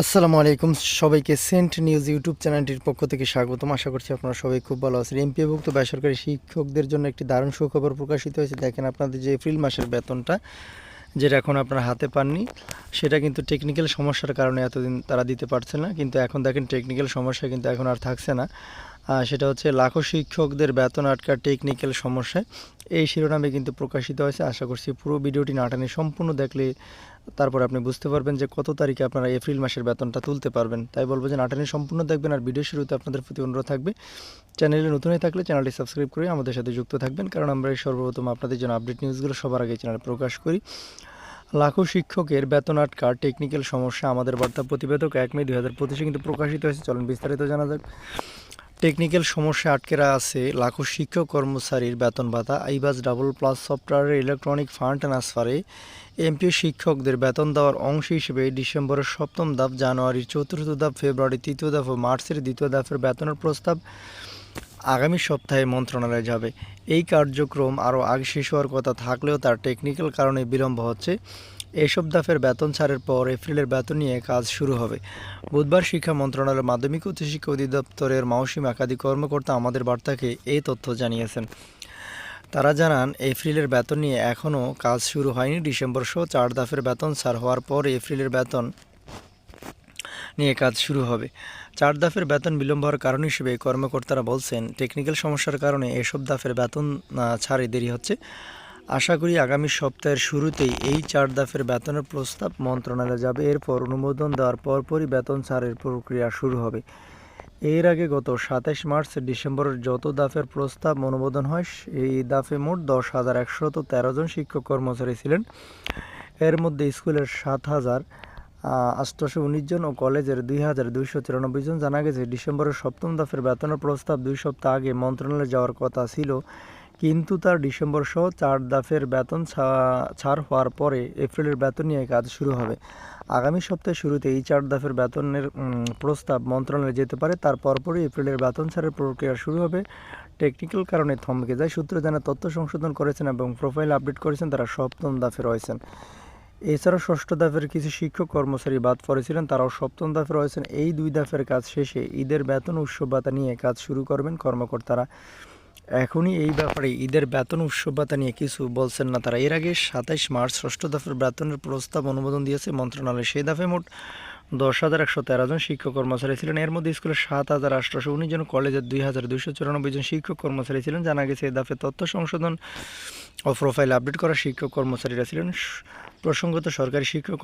আসসালামু আলাইকুম সবাইকে সেন্ট নিউজ ইউটিউব চ্যানেলটির পক্ষ থেকে স্বাগতম। আশা করছি আপনারা সবাই খুব ভালো আছেন। এমপিওভুক্ত বেসরকারি শিক্ষকদের জন্য একটি দারুণ সুখবর প্রকাশিত হয়েছে। দেখেন, আপনাদের যে এপ্রিল মাসের বেতনটা যেটা এখন আপনারা হাতে পাননি, সেটা কিন্তু টেকনিক্যাল সমস্যার কারণে এতদিন তারা দিতে পারছে না, কিন্তু এখন দেখেন টেকনিক্যাল সমস্যা কিন্তু এখন আর থাকছে না। সেটা হচ্ছে লাখো শিক্ষকদের বেতন আটকা টেকনিক্যাল সমস্যায়, এই শিরোনামে কিন্তু প্রকাশিত হয়েছে। আশা করছি পুরো ভিডিওটি না টানে সম্পূর্ণ দেখলে তারপর আপনি বুঝতে পারবেন যে কত তারিখে আপনারা এপ্রিল মাসের বেতনটা তুলতে পারবেন। তাই বলবো যে না টানে সম্পূর্ণ দেখবেন। আর ভিডিও শুরুতে আপনাদের প্রতি অনুরোধ থাকবে, চ্যানেলে নতুন হয়ে থাকলে চ্যানেলটি সাবস্ক্রাইব করে আমাদের সাথে যুক্ত থাকবেন, কারণ আমরা এই সর্বপ্রথম আপনাদের জন্য আপডেট নিউজগুলো সবার আগে চ্যানেলে প্রকাশ করি। লাখো শিক্ষকের বেতন আটকা টেকনিক্যাল সমস্যা, আমাদের বার্তা প্রতিবেদক 1 মে 2025 কিন্তু প্রকাশিত হয়েছে। চলুন বিস্তারিত জানা যাক। টেকনিক্যাল সমস্যা আটকেরা আছে লাখো শিক্ষক কর্মচারীর বেতন ভাতা। আইবাস ডাবল প্লাস সফটওয়্যারের ইলেকট্রনিক ফান্ড ট্রান্সফারে এমপিও শিক্ষকদের বেতন দেওয়ার অংশ হিসেবে ডিসেম্বরের 7ম ধাপ, জানুয়ারির 4র্থ ধাপ, ফেব্রুয়ারির 3য় ধাপ ও মার্চের 2য় ধাপের বেতনের প্রস্তাব আগামী সপ্তাহে মন্ত্রণালয়ে যাবে। এই কার্যক্রম আরও আগে শেষ হওয়ার কথা থাকলেও তার টেকনিক্যাল কারণে বিলম্ব হচ্ছে। এসব ধাপের বেতন ছাড়ের পর এপ্রিলের বেতন নিয়ে কাজ শুরু হবে। বুধবার শিক্ষা মন্ত্রণালয়ের মাধ্যমিক উচ্চশিক্ষা অধিদপ্তরের মৌসুমী একাধিক কর্মকর্তা আমাদের বার্তাকে এই তথ্য জানিয়েছেন। তারা জানান, এপ্রিলের বেতন নিয়ে এখনও কাজ শুরু হয়নি। ডিসেম্বর সহ 4 ধাপের বেতন ছাড় হওয়ার পর এপ্রিলের বেতন নিয়ে কাজ শুরু হবে। 4 ধাপের বেতন বিলম্ব হওয়ার কারণ হিসেবে কর্মকর্তারা বলছেন, টেকনিক্যাল সমস্যার কারণে এসব ধাপের বেতন ছাড়ে দেরি হচ্ছে। আশা করি আগামী সপ্তাহের শুরুতেই এই 4 ধাপের বেতনের প্রস্তাব মন্ত্রণালয়ে যাবে। এরপর অনুমোদন দেওয়ার পরপরই বেতন ছাড়ের প্রক্রিয়া শুরু হবে। এর আগে গত 27 মার্চ ডিসেম্বরের যত ধাপের প্রস্তাব অনুমোদন হয়, এই ধাপে মোট 10,113 জন শিক্ষক কর্মচারী ছিলেন। এর মধ্যে স্কুলের 7,819 জন ও কলেজের 2,294 জন। জানা গেছে, ডিসেম্বরের 7ম ধাপের বেতনের প্রস্তাব 2 সপ্তাহ আগে মন্ত্রণালয়ে যাওয়ার কথা ছিল, কিন্তু তার ডিসেম্বর সহ 4 ধাপের বেতন ছাড় হওয়ার পরে এপ্রিলের বেতন নিয়ে কাজ শুরু হবে। আগামী সপ্তাহের শুরুতে এই 4 ধাপের বেতনের প্রস্তাব মন্ত্রণালয়ে যেতে পারে। তার পরপরই এপ্রিলের বেতন ছাড়ের প্রক্রিয়া শুরু হবে। টেকনিক্যাল কারণে থমকে যায়। সূত্র জানা, তথ্য সংশোধন করেছেন এবং প্রোফাইল আপডেট করেছেন তারা 7ম ধাপে রয়েছেন। এছাড়াও 6ষ্ঠ ধাপের কিছু শিক্ষক কর্মচারী বাদ পড়েছিলেন, তারাও 7ম ধাপে রয়েছেন। এই 2 ধাপের কাজ শেষে ঈদের বেতন উৎসব ভাতা নিয়ে কাজ শুরু করবেন কর্মকর্তারা। এখনই এই ব্যাপারে ঈদের বেতন উৎসব ভাতা নিয়ে কিছু বলছেন না তারা। এর আগে 27 মার্চ 6ষ্ঠ ধাপের বেতনের প্রস্তাব অনুমোদন দিয়েছে মন্ত্রণালয়। সেই ধাপে মোট 10,113 জন শিক্ষক কর্মচারী ছিলেন। এর মধ্যে স্কুলের 7,819 জন, কলেজের 2,294 জন শিক্ষক কর্মচারী ছিলেন। জানা গেছে, এই ধাপে তথ্য সংশোধন ও প্রোফাইল আপডেট করা শিক্ষক কর্মচারীরা ছিলেন প্রসঙ্গত সরকারি শিক্ষক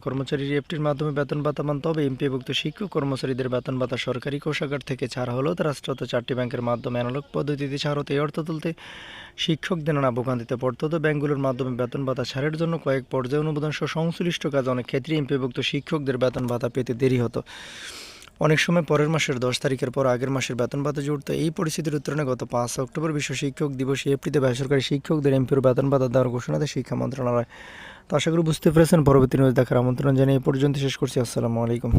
কর্মচারীর এফটির মাধ্যমে বেতন ভাতা পান। তবে এমপিভুক্ত শিক্ষক কর্মচারীদের বেতন ভাতা সরকারি কোষাগার থেকে ছাড় হলেও রাষ্ট্রায়ত্ত 4টি ব্যাংকের মাধ্যমে অ্যানালগ পদ্ধতিতে ছাড় হতে এই অর্থ তুলতে শিক্ষকদের নানা ভোগান্তিতে পড়তে হতো। ব্যাংকগুলোর মাধ্যমে বেতন ভাতা ছাড়ের জন্য কয়েক পর্যায়ে অনুমোদন সহ সংশ্লিষ্ট কাজ অনেক ক্ষেত্রে এমপিভুক্ত শিক্ষকদের বেতন ভাতা পেতে দেরি হতো। অনেক সময় পরের মাসের 10 তারিখের পর আগের মাসের বেতন ভাতা জুড়ত। এই পরিস্থিতির উত্তরণে গত 5 অক্টোবর বিশ্ব শিক্ষক দিবসে এপ্রিলে বেসরকারি শিক্ষকদের এমপিওর বেতন ভাতা দেওয়ার ঘোষণা দেয় শিক্ষা মন্ত্রণালয়। তো আশা করি বুঝতে পেরেছেন। পরবর্তী নিউজ দেখার আমন্ত্রণ জানিয়ে এই পর্যন্ত শেষ করছি। আসসালামু আলাইকুম।